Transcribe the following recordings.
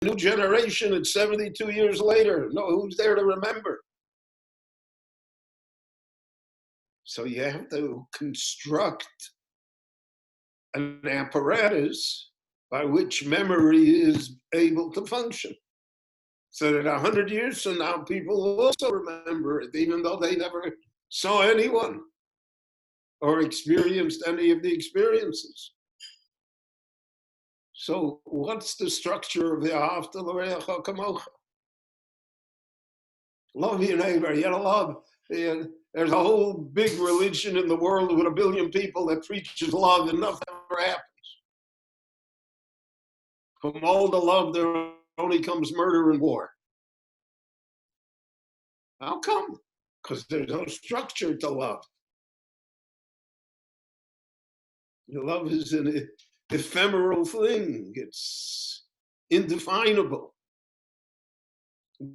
new generation, it's 72 years later. No, who's there to remember? So you have to construct an apparatus by which memory is able to function. So that 100 years from now, people will also remember it, even though they never saw anyone or experienced any of the experiences. So what's the structure of the Ahavta L'Orecha Kamocha? Love your neighbor, you gotta love. And there's a whole big religion in the world with 1 billion people that preaches love and nothing ever happens. From all the love, there only comes murder and war. How come? Because there's no structure to love. Love is an ephemeral thing. It's indefinable.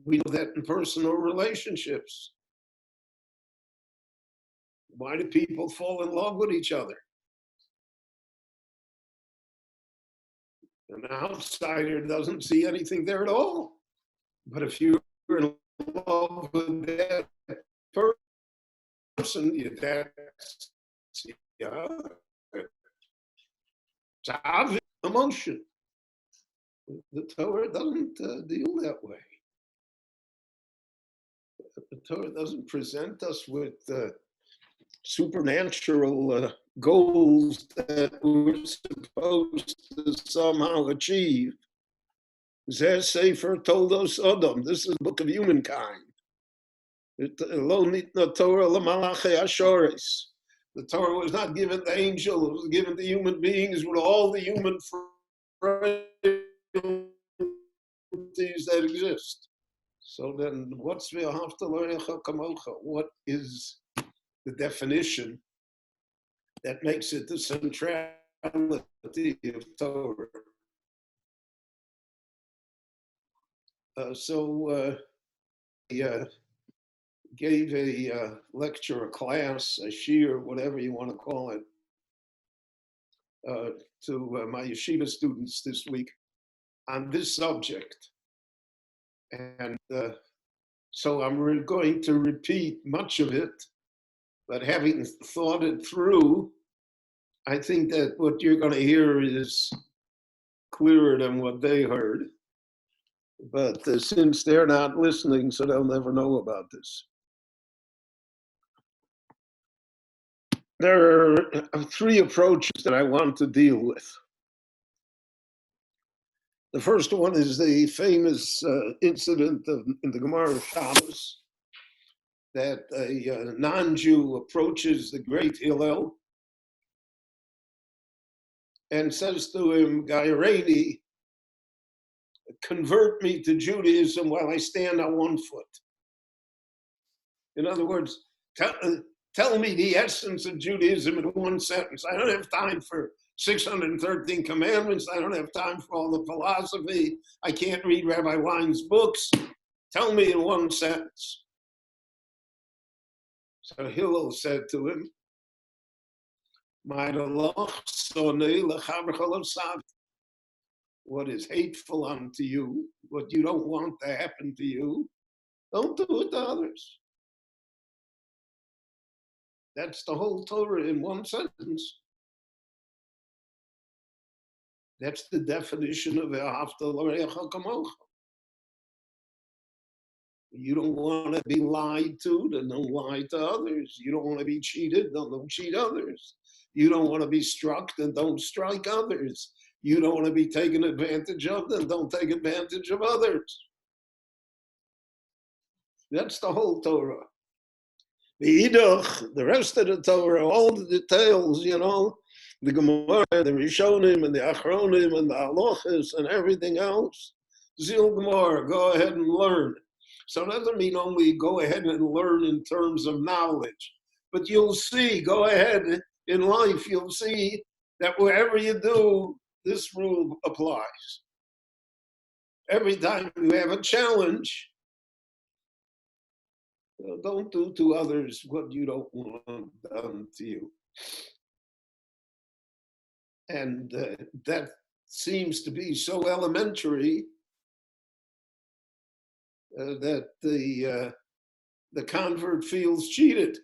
We know that in personal relationships. Why do people fall in love with each other? An outsider doesn't see anything there at all. But if you're in love with that person, that's it's obvious emotion. The Torah doesn't deal that way. The Torah doesn't present us with supernatural goals that we're supposed to somehow achieve. Zeh Sefer Toldos Adam. This is the book of humankind. Lo nitna Torah l'malachei hashores. The Torah was not given to angels; it was given to human beings with all the human frailties that exist. So then, what's v'ahavta l'orecha kamocha? What is the definition that makes it the centrality of Torah? Gave a lecture, a class, a shiur, whatever you want to call it, to my yeshiva students this week on this subject. And so I'm going to repeat much of it, but having thought it through, I think that what you're going to hear is clearer than what they heard. But since they're not listening, so they'll never know about this. There are 3 approaches that I want to deal with. The first one is the famous incident in the Gemara of Shabbos that a non-Jew approaches the great Hillel and says to him, Gaireni, convert me to Judaism while I stand on one foot. In other words, tell me the essence of Judaism in one sentence. I don't have time for 613 commandments. I don't have time for all the philosophy. I can't read Rabbi Wein's books. Tell me in one sentence. So Hillel said to him, what is hateful unto you, what you don't want to happen to you, don't do it to others. That's the whole Torah in one sentence. That's the definition of Ahavta L'Orecha Kamocha. You don't want to be lied to, then don't lie to others. You don't want to be cheated, then don't cheat others. You don't want to be struck, then don't strike others. You don't want to be taken advantage of, then don't take advantage of others. That's the whole Torah. The Idach, the rest of the Torah, all the details, the Gemara, the Rishonim, and the Achronim, and the Halachas, and everything else. Zil Gemara, go ahead and learn. So that doesn't mean only go ahead and learn in terms of knowledge, but you'll see, go ahead in life, you'll see that wherever you do, this rule applies. Every time you have a challenge, don't do to others what you don't want done to you. And that seems to be so elementary, that the convert feels cheated.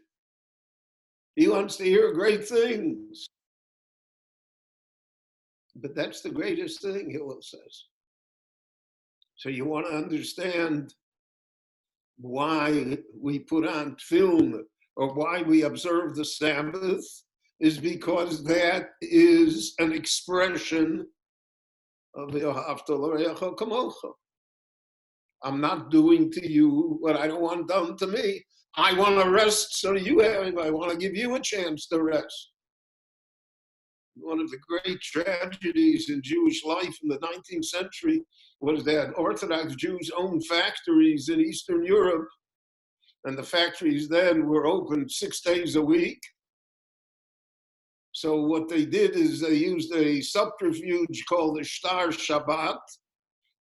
He wants to hear great things. But that's the greatest thing, Hillel says. So you want to understand why we put on film or why we observe the Sabbath is because that is an expression of I'm not doing to you what I don't want done to me. I want to rest so you have, I want to give you a chance to rest. One of the great tragedies in Jewish life in the 19th century was that Orthodox Jews owned factories in Eastern Europe, and the factories then were open 6 days a week. So what they did is they used a subterfuge called the Shtar Shabbat,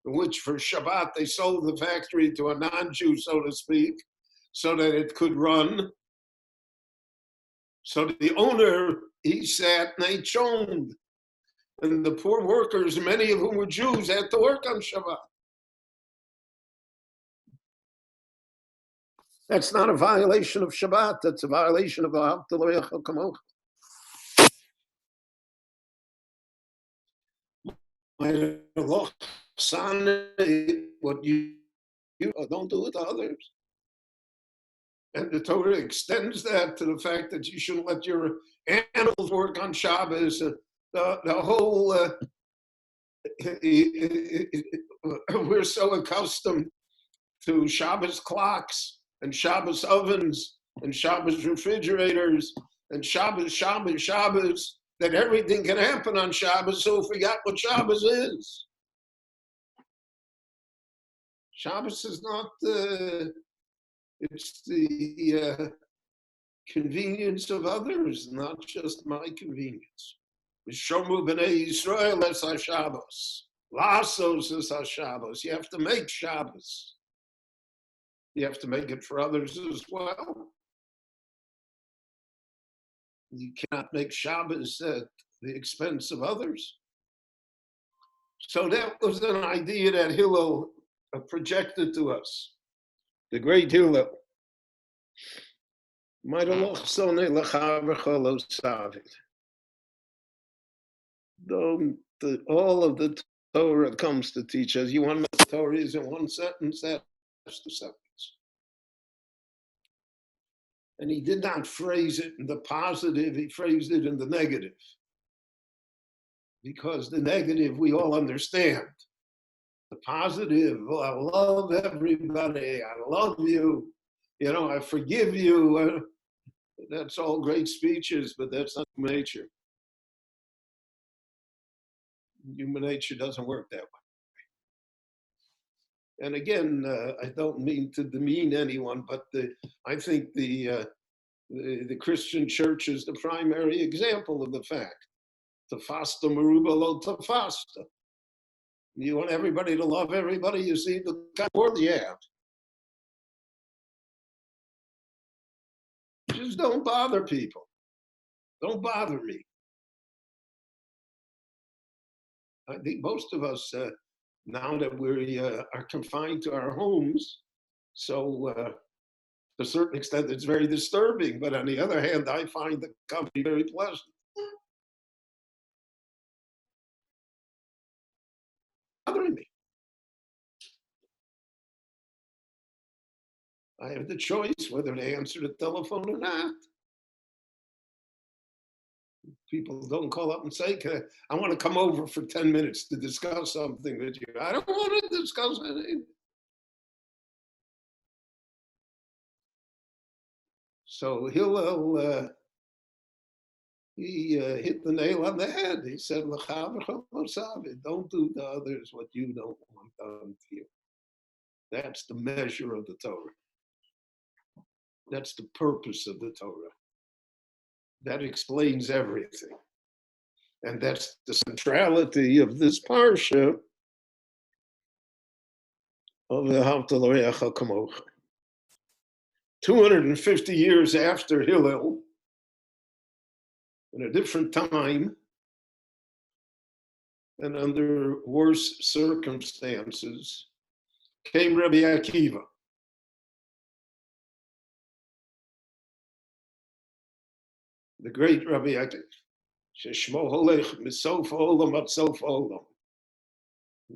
in which for Shabbat they sold the factory to a non-Jew, so to speak, so that it could run. So the owner, he sat and they choned. And the poor workers, many of whom were Jews, had to work on Shabbat. That's not a violation of Shabbat. That's a violation of the what you don't do it to others. And the Torah extends that to the fact that you shouldn't let your animals work on Shabbos. The whole, we're so accustomed to Shabbos clocks and Shabbos ovens and Shabbos refrigerators and Shabbos, that everything can happen on Shabbos, so we forgot what Shabbos is. Shabbos is not it's the convenience of others, not just my convenience. Shomu b'nei Yisrael es ha-Shabbos. Lasos es ha-Shabbos. You have to make Shabbos. You have to make it for others as well. You cannot make Shabbos at the expense of others. So that was an idea that Hillel projected to us. The great Hillel. All of the Torah comes to teach us. You want to know the Torah is in one sentence, that's the sentence. And he did not phrase it in the positive, he phrased it in the negative. Because the negative we all understand. The positive, oh, I love everybody, I love you, I forgive you. That's all great speeches, but that's not human nature. Human nature doesn't work that way. And again, I don't mean to demean anyone, but I think the Christian church is the primary example of the fact. Tafasta meruba lo tafasta. You want everybody to love everybody, you see the kind of world you have. Just don't bother people. Don't bother me. I think most of us, now that we are confined to our homes, so to a certain extent it's very disturbing, but on the other hand, I find the company very pleasant. Bothering me. I have the choice whether to answer the telephone or not. People don't call up and say, I want to come over for 10 minutes to discuss something with you. I don't want to discuss anything. So Hillel, he hit the nail on the head. He said, don't do to others what you don't want done to you. That's the measure of the Torah. That's the purpose of the Torah. That explains everything. And that's the centrality of this Parsha of the Havta 250 years after Hillel, in a different time and under worse circumstances, came Rabbi Akiva. The great Rabbi Akiva. Sheshmo holech misof olam at sof olam.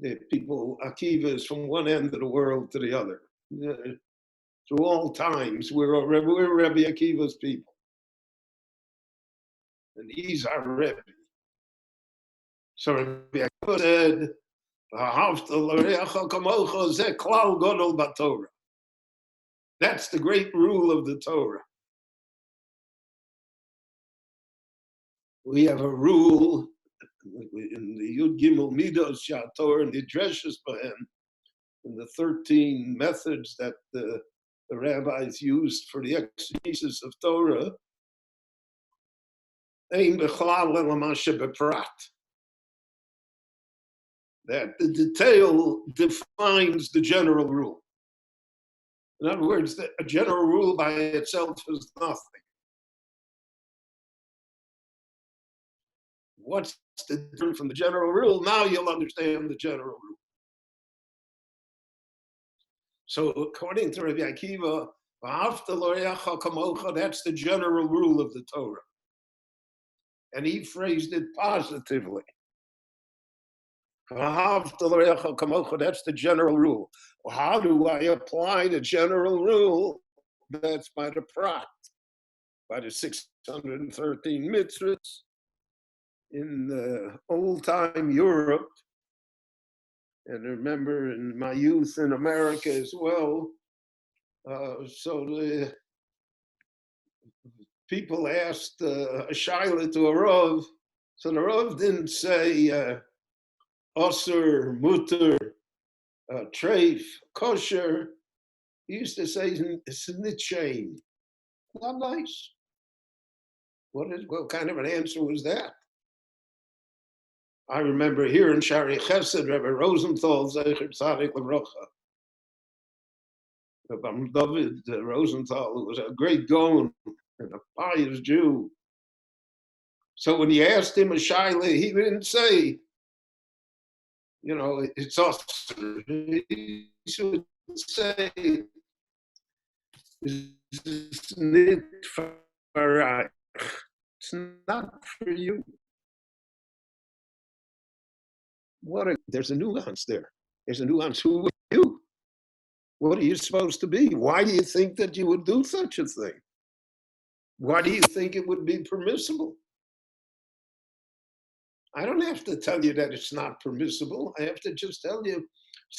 The people, Akiva is from one end of the world to the other. Through all times, we're Rabbi Akiva's people. And he's our Rebbe. So Rabbi Akiva said, that's the great rule of the Torah. We have a rule in the Yud Gimel Midos Torah and the Dreshes Bahem, and the 13 methods that the rabbis used for the exegesis of Torah. That the detail defines the general rule. In other words, a general rule by itself is nothing. What's the difference from the general rule? Now you'll understand the general rule. So according to Rabbi Akiva, that's the general rule of the Torah. And he phrased it positively. That's the general rule. Well, how do I apply the general rule? That's by the prat, by the 613 mitzvahs in the old-time Europe. And remember, in my youth in America as well, so the people asked a shaila to a Rav. So the Rav didn't say osur, mutter, treif, kosher. He used to say snitchain. Not nice. What kind of an answer was that? I remember here in Shari Chesed, Rabbi Rosenthal, Zecher Tzadik L'Brocha. Rabbi David Rosenthal, who was a great Gaon and a pious Jew. So when he asked him a shaila, he didn't say, you know, it's osur. He should say, it's not for you. There's a nuance there. There's a nuance. Who are you? What are you supposed to be? Why do you think that you would do such a thing? Why do you think it would be permissible? I don't have to tell you that it's not permissible. I have to just tell you,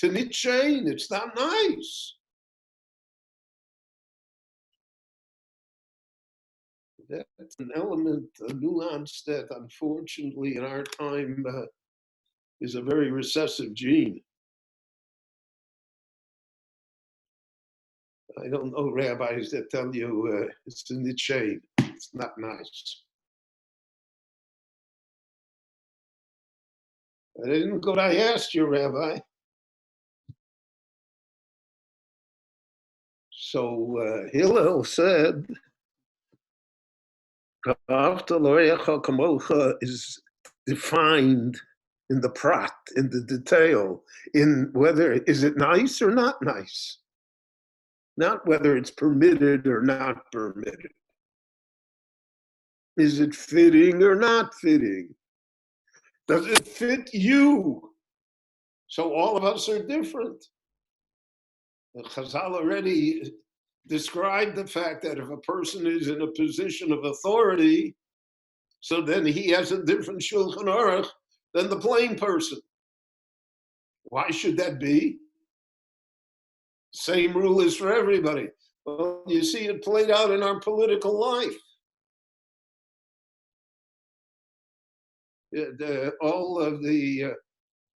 it's not nice. That's an element, a nuance that unfortunately in our time is a very recessive gene. I don't know rabbis that tell you it's in the shade. It's not nice. I didn't go. I asked you, Rabbi. So Hillel said, is defined in the prat, in the detail, in whether is it nice or not nice, not whether it's permitted or not permitted. Is it fitting or not fitting? Does it fit you? So all of us are different. Chazal already described the fact that if a person is in a position of authority, so then he has a different shulchan aruch than the plain person. Why should that be? Same rule is for everybody. Well, you see it played out in our political life. All of the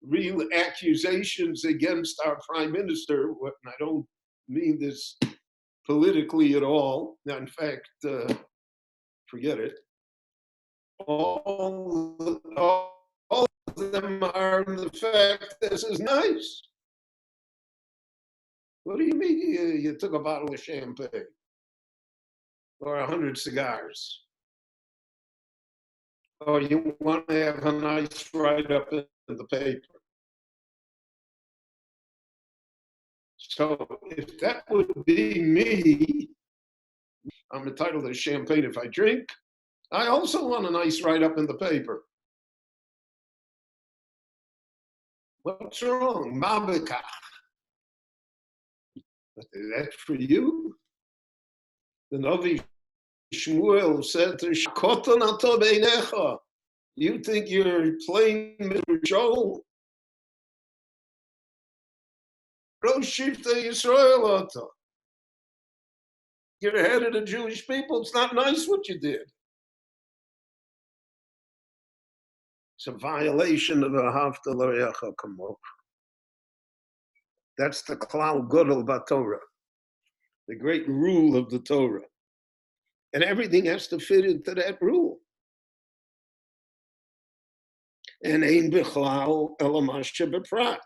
real accusations against our prime minister, and I don't mean this politically at all. In fact, forget it. All of them are the fact this is nice. What do you mean you took a bottle of champagne or 100 cigars? Or you want to have a nice write-up in the paper? So if that would be me, I'm entitled to champagne if I drink. I also want a nice write-up in the paper. What's wrong? Mabekach. That's for you? The Novi Shmuel said to Shakoton ato beinecha. You think you're playing Mr. Joel? Rosh Shifta Yisrael ato. You're the head of the Jewish people. It's not nice what you did. It's a violation of the Hafta L'Reacha Kamoch. That's the Klal Gadol Torah, the great rule of the Torah. And everything has to fit into that rule. And Ein Bichlal Elamasha Beprat.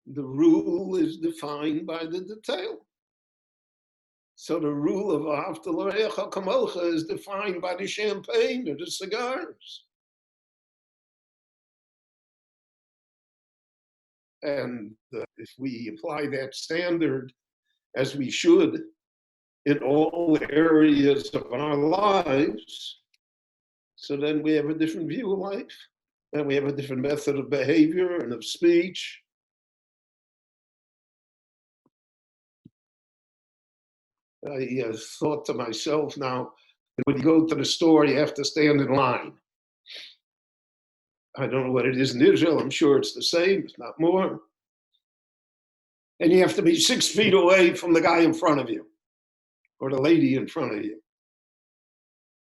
The rule is defined by the detail. So the rule of Hafta L'Reacha Kamocha is defined by the champagne or the cigars. And if we apply that standard as we should in all areas of our lives, so then we have a different view of life, and we have a different method of behavior and of speech. I thought to myself, now, when you go to the store, you have to stand in line. I don't know what it is in Israel. I'm sure it's the same, if not more. And you have to be 6 feet away from the guy in front of you or the lady in front of you.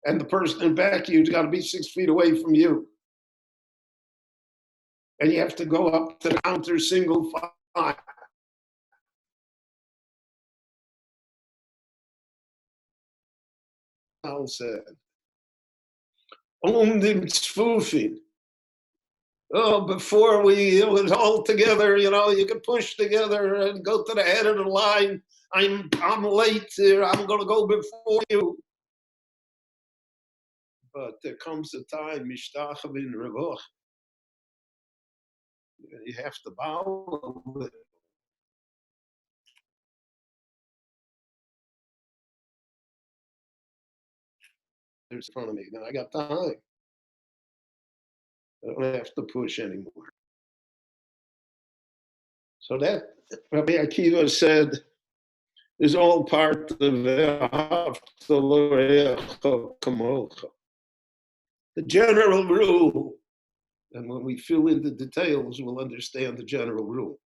And the person in back of you's got to be 6 feet away from you. And you have to go up to the counter single file. Al said, dem Tzfufin. Oh, before it was all together, you could push together and go to the head of the line. I'm late here. I'm going to go before you. But there comes a time, Mishtachavin Revoch. You have to bow. There's in front of me. Then I got time. I don't have to push anymore. So that Rabbi Akiva said is all part of the general rule. And when we fill in the details, we'll understand the general rule.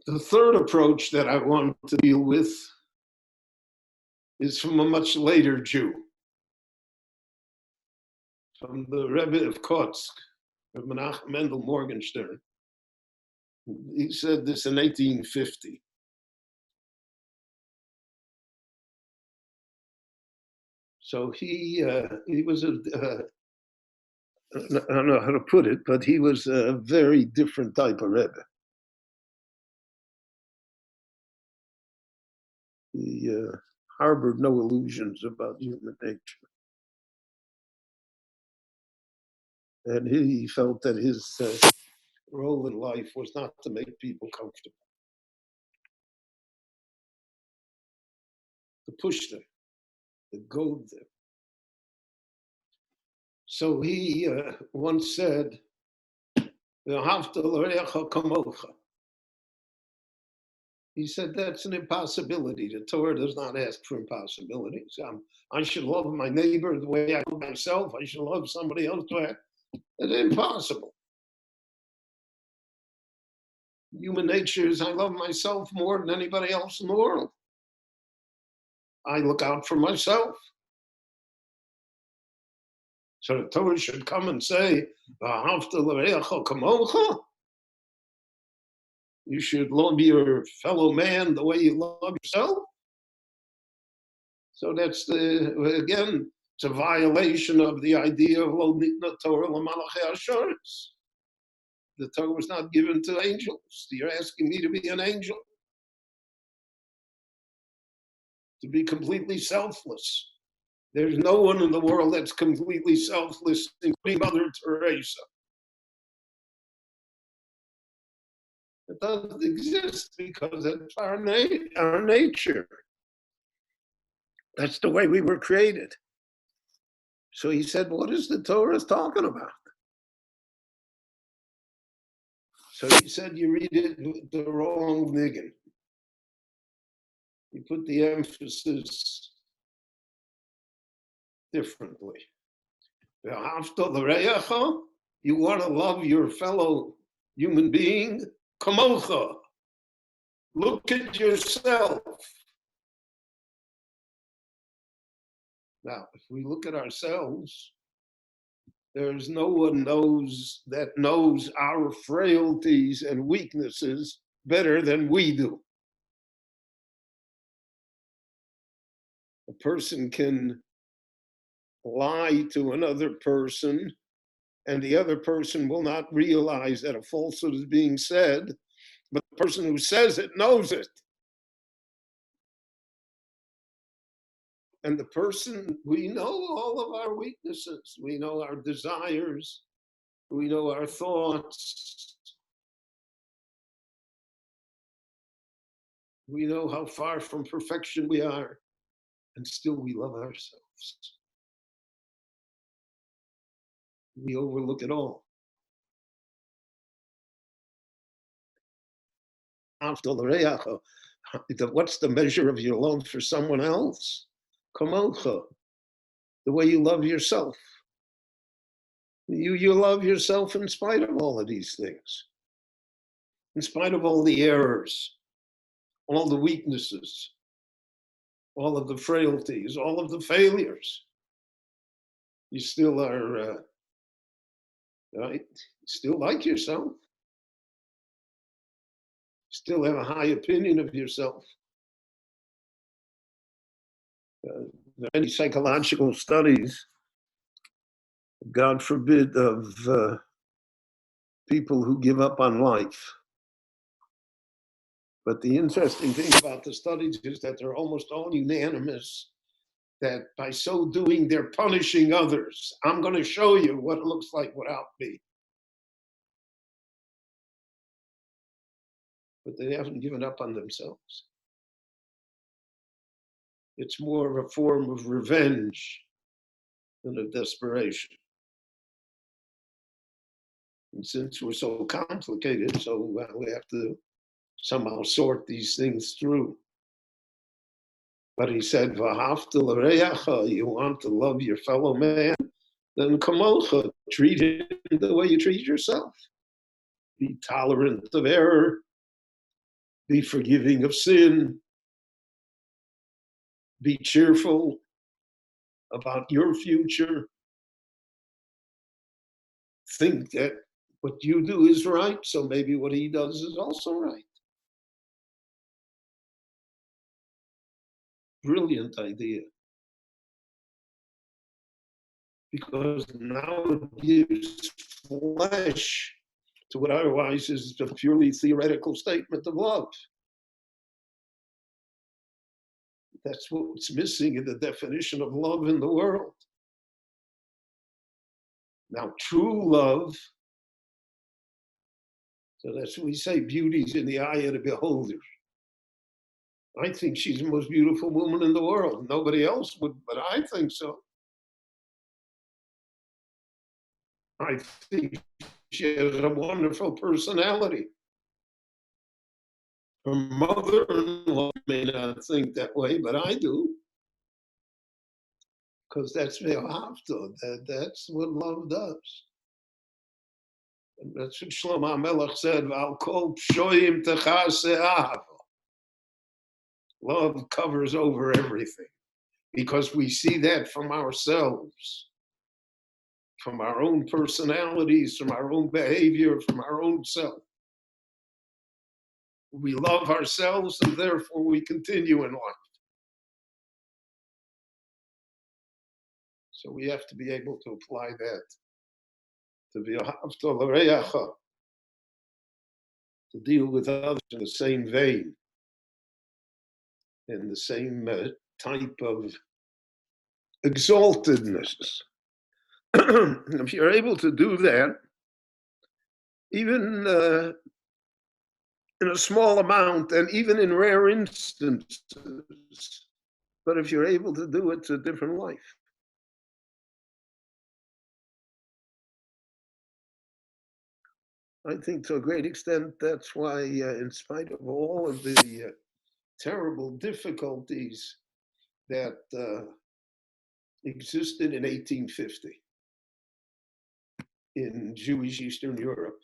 The third approach that I want to deal with is from a much later Jew, from the Rebbe of Kotsk, Menachem Mendel Morgenstern. He said this in 1850. So he was I don't know how to put it, but he was a very different type of Rebbe. He harbored no illusions about human nature. And he felt that his role in life was not to make people comfortable, to push them, to goad them. So he once said, he said, that's an impossibility. The Torah does not ask for impossibilities. I should love my neighbor the way I love myself. I should love somebody else the way it's impossible. Human nature is I love myself more than anybody else in the world. I look out for myself. So the Torah should come and say, you should love your fellow man the way you love yourself. So that's again, it's a violation of the idea of the Torah l'malachei assurance. The Torah was not given to angels. You're asking me to be an angel, to be completely selfless. There's no one in the world that's completely selfless, including Mother Teresa. It doesn't exist because it's our nature. That's the way we were created. So he said, what is the Torah talking about? So he said, you read it with the wrong niggin. You put the emphasis differently. You want to love your fellow human being? Kamocha. Look at yourself. Now, if we look at ourselves, there's no one knows our frailties and weaknesses better than we do. A person can lie to another person, and the other person will not realize that a falsehood is being said, but the person who says it knows it. And the person, we know all of our weaknesses. We know our desires. We know our thoughts. We know how far from perfection we are. And still we love ourselves. We overlook it all. What's the measure of your love for someone else? Kamocha, the way you love yourself. You love yourself in spite of all of these things, in spite of all the errors, all the weaknesses, all of the frailties, all of the failures. You still are, right? Still like yourself. Still have a high opinion of yourself. Many psychological studies, God forbid, of people who give up on life. But the interesting thing about the studies is that they're almost all unanimous that by so doing, they're punishing others. I'm going to show you what it looks like without me. But they haven't given up on themselves. It's more of a form of revenge than of desperation. And since we're so complicated, so we have to somehow sort these things through. But he said, you want to love your fellow man, then kamocha, treat him the way you treat yourself. Be tolerant of error, be forgiving of sin, be cheerful about your future. Think that what you do is right, so maybe what he does is also right. Brilliant idea. Because now it gives flesh to what otherwise is a purely theoretical statement of love. That's what's missing in the definition of love in the world. Now, true love, so that's what we say, beauty's in the eye of the beholder. I think she's the most beautiful woman in the world. Nobody else would, but I think so. I think she has a wonderful personality. Her mother-in-law may not think that way, but I do. Because that's that's what love does. And that's what Shlomo HaMelech said, V'al kol pshoyim techase ahava. Love covers over everything. Because we see that from ourselves, from our own personalities, from our own behavior, from our own self. We love ourselves and therefore we continue in life. So we have to be able to apply that to be to deal with others in the same vein, in the same type of exaltedness. If you're able to do that, even in a small amount and even in rare instances. But if you're able to do it, it's a different life. I think to a great extent, that's why, in spite of all of the terrible difficulties that existed in 1850 in Jewish Eastern Europe,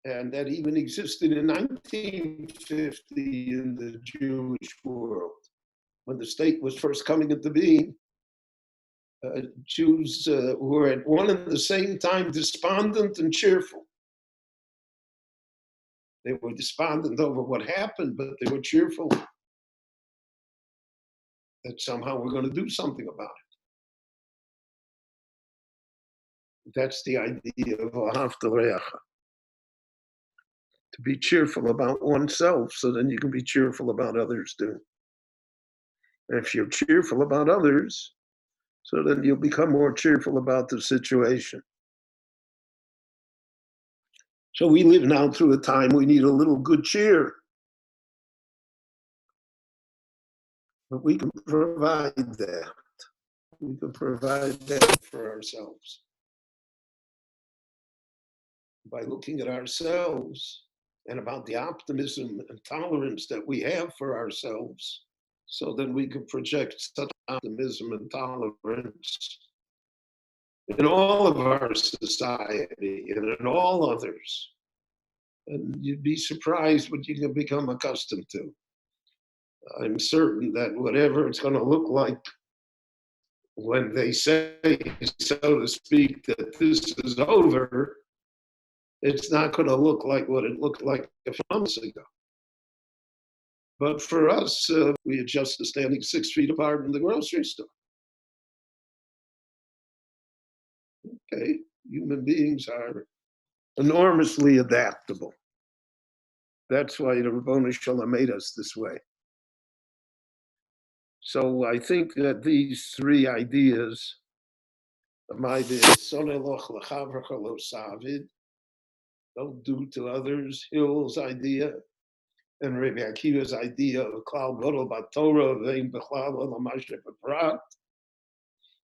and that even existed in 1950 in the Jewish world, when the state was first coming into being, Jews were at one and the same time despondent and cheerful. They were despondent over what happened, but they were cheerful that somehow we're going to do something about it. That's the idea of Ahavta L'Reacha. To be cheerful about oneself, so then you can be cheerful about others too. And if you're cheerful about others, so then you'll become more cheerful about the situation. So we live now through a time we need a little good cheer. But we can provide that. We can provide that for ourselves. By looking at ourselves and about the optimism and tolerance that we have for ourselves, so then we can project such optimism and tolerance in all of our society and in all others. And you'd be surprised what you can become accustomed to. I'm certain that whatever it's going to look like when they say, so to speak, that this is over, it's not going to look like what it looked like a few months ago. But for us, we adjust to standing 6 feet apart in the grocery store. Okay, human beings are enormously adaptable. That's why the Rabboni Shalom made us this way. So I think that these 3 ideas, don't do to others, Hillel's idea, and Rabbi Akiva's idea of Klal Gadol Torah, Wein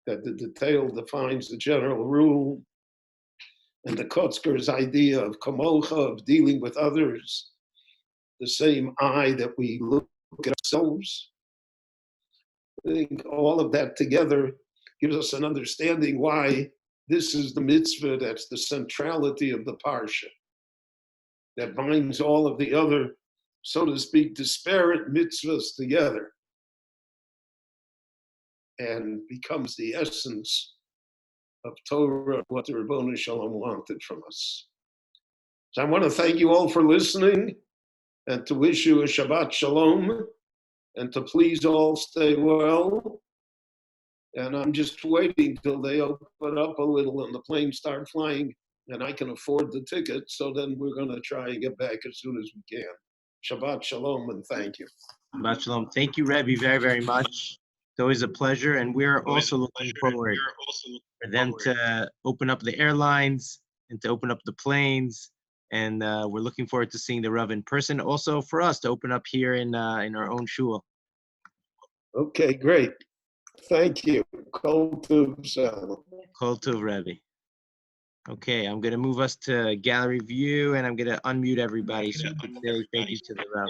that the detail defines the general rule, and the Kotzker's idea of Kamocha, of dealing with others, the same eye that we look at ourselves. I think all of that together gives us an understanding why this is the mitzvah that's the centrality of the Parsha, that binds all of the other, so to speak, disparate mitzvahs together and becomes the essence of Torah, what the Rabboni Shalom wanted from us. So I want to thank you all for listening and to wish you a Shabbat Shalom and to please all stay well. And I'm just waiting till they open up a little and the planes start flying and I can afford the ticket. So then we're going to try and get back as soon as we can. Shabbat Shalom and thank you. Shabbat Shalom. Thank you, Rabbi, very, very much. It's always a pleasure. And we're also looking forward for them to open up the airlines and to open up the planes. And we're looking forward to seeing the Rav in person. Also for us to open up here in our own shul. Okay, great. Thank you. Kol Tov Shalom. Kol Tov, Rabbi. Okay, I'm going to move us to gallery view, and I'm going to unmute everybody so we can say thank you to the Rav.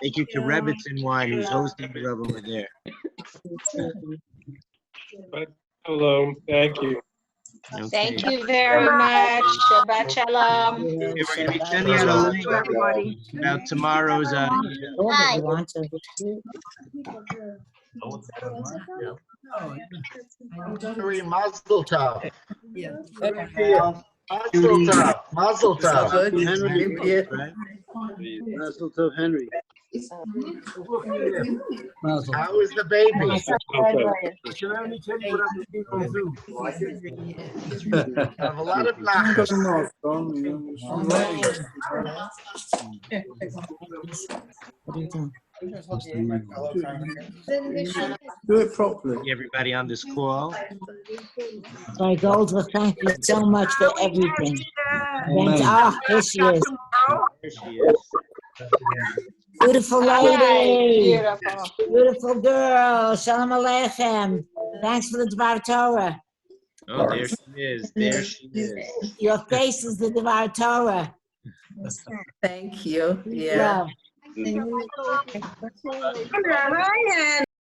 Thank you to Rebbitzin Wein, who's hosting the Rav over there. Hello, thank you. Okay. Thank you very much. Shabbat Shalom. Okay, we're going to be sending out a link about tomorrow's Hi. Mazel tov. Mazel tov. Henry. Mazel tov, Henry. How is the baby? I have a lot of nachas. Do it properly. Everybody on this call. Sorry, Goldberg, thank you so much for everything. Thanks. Here she is. There she is. Beautiful Hi, lady. beautiful. Beautiful girl. Shalom Aleichem. Thanks for the Dvar Torah. Oh, there she is. There she is. Your face is the Dvar Torah. Thank you. Yeah. Love.